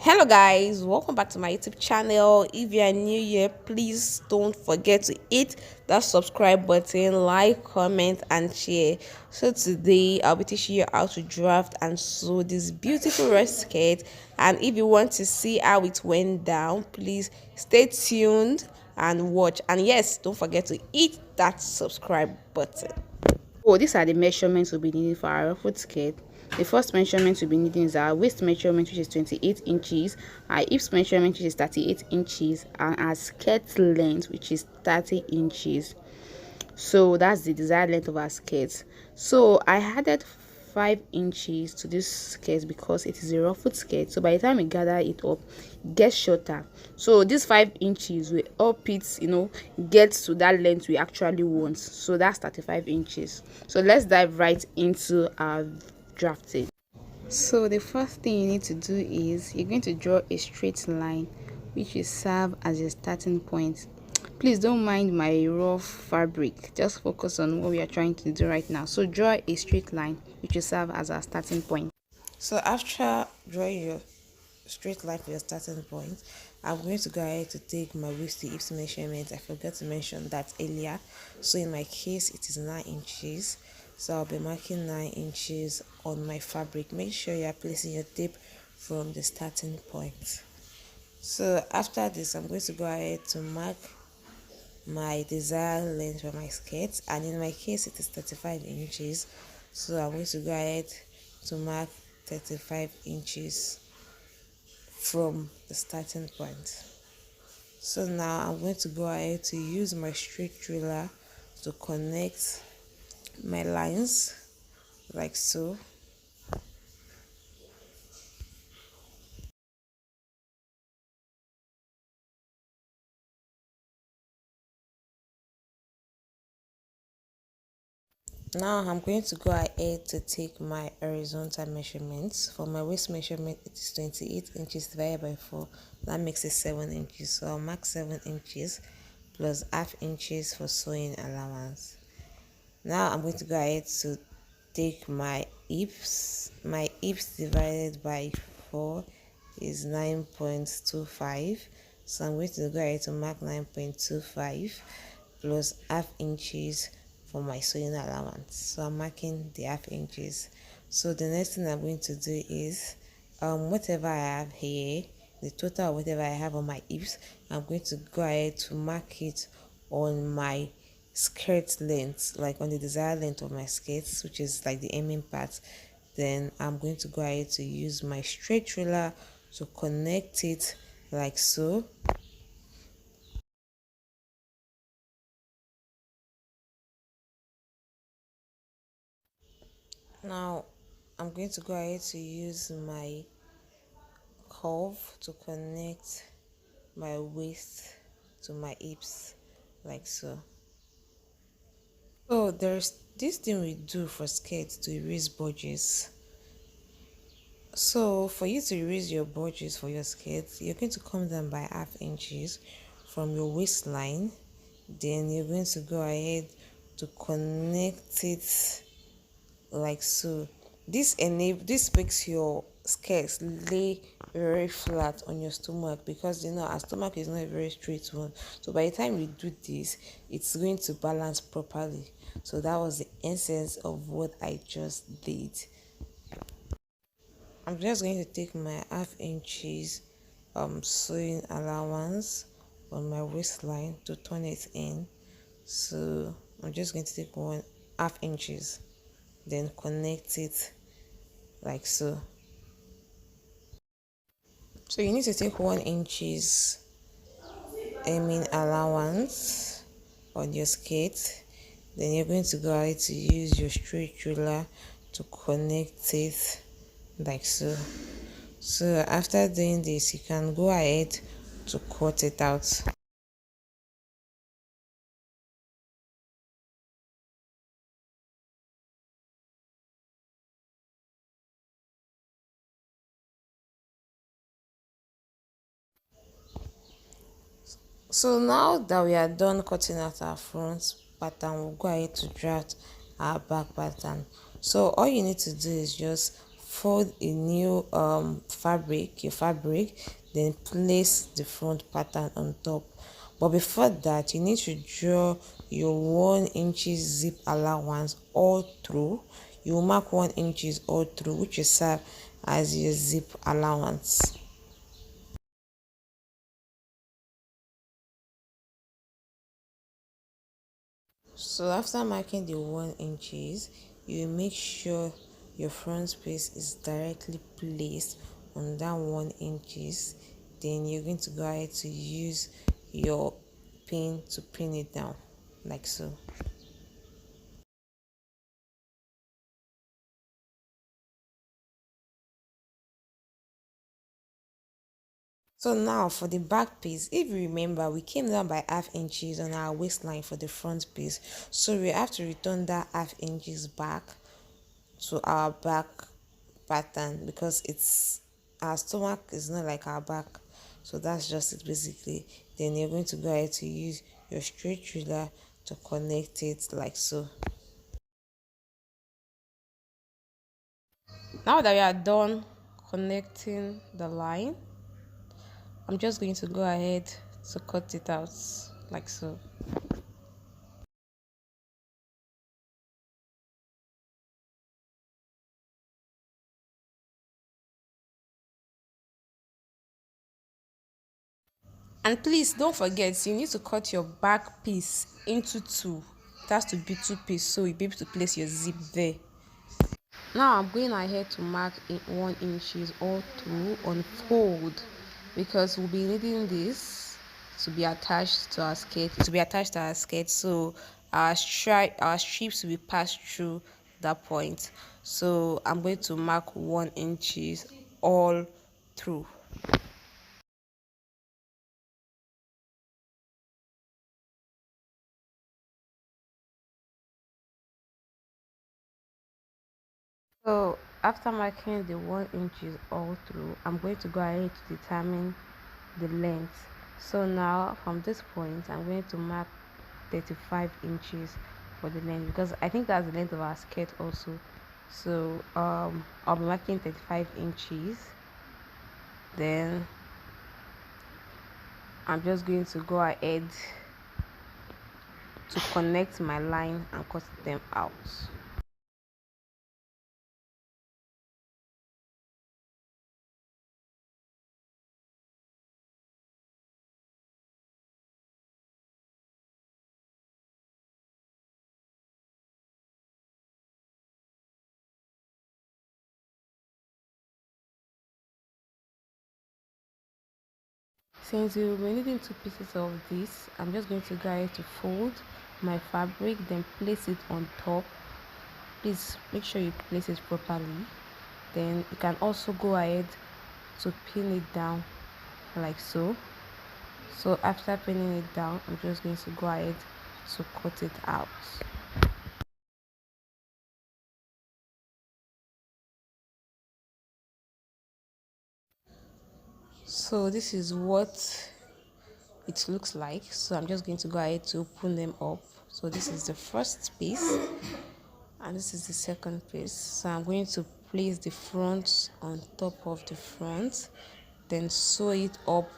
Hello guys, welcome back to my YouTube channel. If you are new here, please don't forget to hit that subscribe button, like, comment and share. So today I'll be teaching you how to draft and sew this beautiful red skirt, and if you want to see how it went down, please stay tuned and watch. And yes, don't forget to hit that subscribe button. Oh, these are the measurements we'll be needing for our ruffled skirt. The first measurement we'll be needing is our waist measurement, which is 28 inches, our hips measurement, which is 38 inches, and our skirt length, which is 30 inches. So that's the desired length of our skirt. So I added 5 inches to this skirt because it is a ruffled skirt, so by the time we gather it up, it gets shorter. So this 5 inches will help it, get to that length we actually want. So that's 35 inches. So let's dive right into our drafting. So the first thing you need to do is you're going to draw a straight line which will serve as your starting point. Please don't mind my rough fabric, just focus on what we are trying to do right now. So draw a straight line which will serve as our starting point. So after drawing your straight line for your starting point, I'm going to go ahead to take my waist to hips measurement. I forgot to mention that earlier. So in my case, it is 9 inches. So I'll be marking 9 inches on my fabric. Make sure you are placing your tape from the starting point. So after this, I'm going to go ahead to mark my desired length for my skirt, and in my case it is 35 inches. So I'm going to go ahead to mark 35 inches from the starting point. So now I'm going to go ahead to use my straight ruler to connect my lines like so. Now I'm going to go ahead to take my horizontal measurements. For my waist measurement, it is 28 inches divided by 4. That makes it 7 inches. So I'll mark 7 inches plus half inches for sewing allowance. Now I'm going to go ahead to take my hips. My hips divided by 4 is 9.25. So I'm going to go ahead to mark 9.25 plus half inches for my sewing allowance. So I'm marking the half inches. So the next thing I'm going to do is whatever I have here, the total of whatever I have on my hips, I'm going to go ahead to mark it on my skirt length, like on the desired length of my skirts, which is like the hemming part. Then I'm going to go ahead to use my straight ruler to connect it like so. Now I'm going to go ahead to use my curve to connect my waist to my hips like so. So there's this thing we do for skirts to erase budges. So for you to erase your budges for your skirts, you're going to come down by half inches from your waistline. Then you're going to go ahead to connect it like so. This makes your skirts lay very flat on your stomach, because our stomach is not a very straight one. So by the time we do this, it's going to balance properly. So that was the essence of what I just did. I'm just going to take my half inches sewing allowance on my waistline to turn it in. So I'm just going to take 1/2 inches, then connect it like so. So you need to take 1 inches allowance on your skirt. Then you're going to go ahead to use your straight ruler to connect it like so. So after doing this, you can go ahead to cut it out. So now that we are done cutting out our front pattern, we'll go ahead to draft our back pattern. So all you need to do is just fold a new your fabric, then place the front pattern on top. But before that, you need to draw your 1 inches zip allowance all through. You will mark 1 inches all through, which will serve as your zip allowance. So after marking the 1 inches, you make sure your front space is directly placed on that 1 inches. Then you're going to go ahead to use your pin to pin it down, like so. So now for the back piece, if you remember, we came down by half inches on our waistline for the front piece. So we have to return that half inches back to our back pattern because it's our stomach is not like our back. So that's just it basically. Then you're going to go ahead to use your straight ruler to connect it like so. Now that we are done connecting the line, I'm just going to go ahead to cut it out like so. And please don't forget, you need to cut your back piece into two. It has to be two pieces so you'll be able to place your zip there. Now I'm going ahead to mark in 1 inches all through on fold because we'll be needing this to be attached to our skirt, so our strips will be passed through that point. So I'm going to mark 1 inches all through. So after marking the 1 inches all through, I'm going to go ahead to determine the length. So now from this point, I'm going to mark 35 inches for the length because I think that's the length of our skirt also. So I'll be marking 35 inches. Then I'm just going to go ahead to connect my line and cut them out. Since we will be needing two pieces of this, I'm just going to go ahead to fold my fabric, then place it on top. Please make sure you place it properly. Then you can also go ahead to pin it down like so. So after pinning it down, I'm just going to go ahead to cut it out. So this is what it looks like. So I'm just going to go ahead to open them up. So this is the first piece and this is the second piece. So I'm going to place the front on top of the front, then sew it up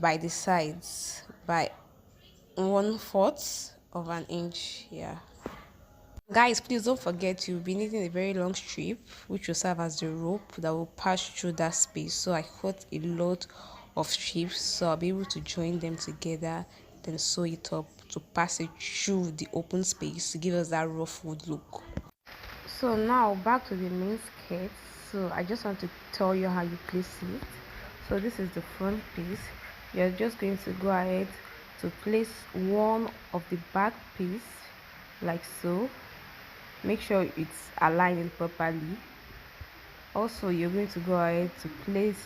by the sides by 1/4 of an inch. Yeah, guys, please don't forget you'll be needing a very long strip which will serve as the rope that will pass through that space. So I cut a lot of strips so I'll be able to join them together, then sew it up to pass it through the open space to give us that ruffled look. So now back to the main skirt. So I just want to tell you how you place it. So this is the front piece. You're just going to go ahead to place one of the back piece like so. Make sure it's aligned properly. Also, you're going to go ahead to place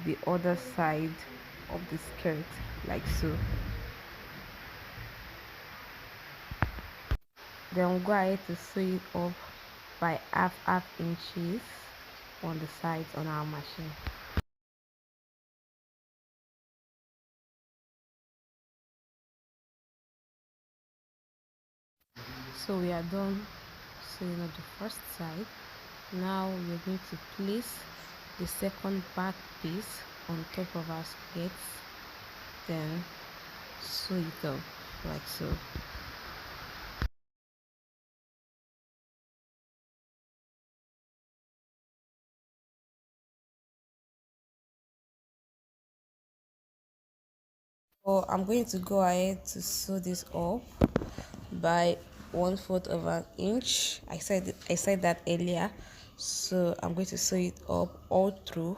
the other side of the skirt like so. Then we'll go ahead to sew it up by half inches on the sides on our machine. So we are done sewing up the first side. Now we're going to place the second back piece on top of our skirts, then sew it up like so. So I'm going to go ahead to sew this up by 1/4 of an inch. I said that earlier, so I'm going to sew it up all through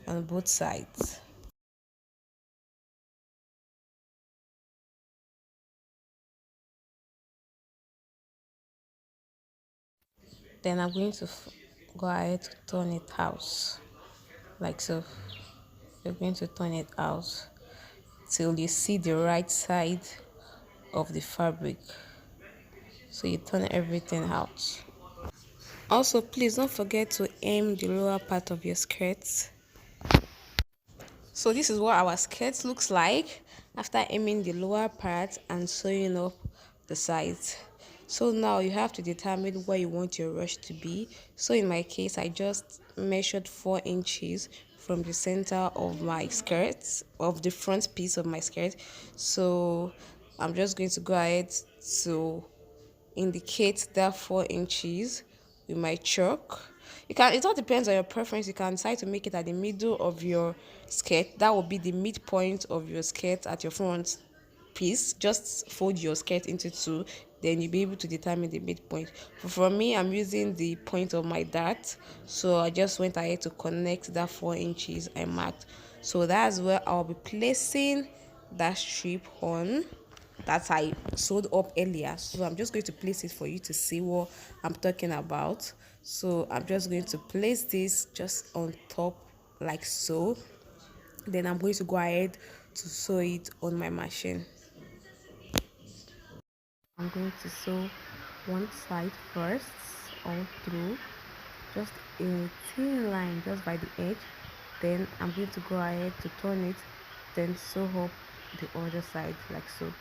on both sides. Then I'm going to go ahead to turn it out like so. You're going to turn it out till you see the right side of the fabric, so you turn everything out. Also, please don't forget to aim the lower part of your skirt. So this is what our skirt looks like after aiming the lower part and sewing up the sides. So now you have to determine where you want your rush to be. So in my case, I just measured 4 inches from the center of my skirt, of the front piece of my skirt. So I'm just going to go ahead to indicate that 4 inches with my chalk. You can, it all depends on your preference. You can decide to make it at the middle of your skirt. That will be the midpoint of your skirt at your front piece. Just fold your skirt into two, then you'll be able to determine the midpoint. But for me, I'm using the point of my dart, so I just went ahead to connect that 4 inches I marked. So that's where I'll be placing that strip on that I sewed up earlier. So I'm just going to place it for you to see what I'm talking about. So I'm just going to place this just on top like so. Then I'm going to go ahead to sew it on my machine. I'm going to sew one side first all through, just a thin line just by the edge. Then I'm going to go ahead to turn it, then sew up the other side like so.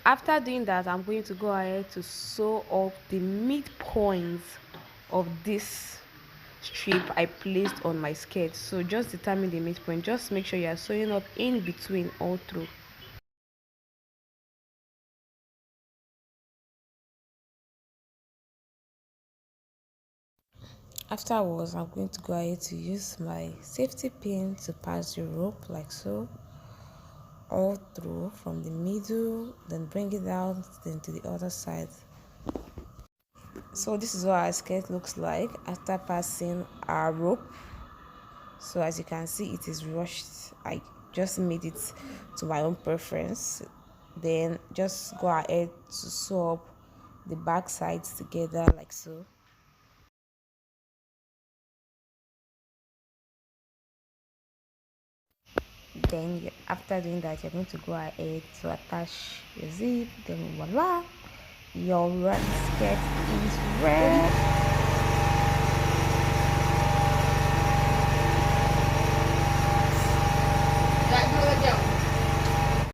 After doing that, I'm going to go ahead to sew up the midpoint of this strip I placed on my skirt. So just determine the midpoint. Just make sure you are sewing up in between all through. Afterwards, I'm going to go ahead to use my safety pin to pass the rope like so, all through from the middle, then bring it out, then to the other side. So this is what our skirt looks like after passing our rope. So as you can see, it is rushed. I just made it to my own preference. Then just go ahead to sew up the back sides together like so. Then after doing that, you're going to go ahead to attach your zip. Then voila, your run skirt is ready.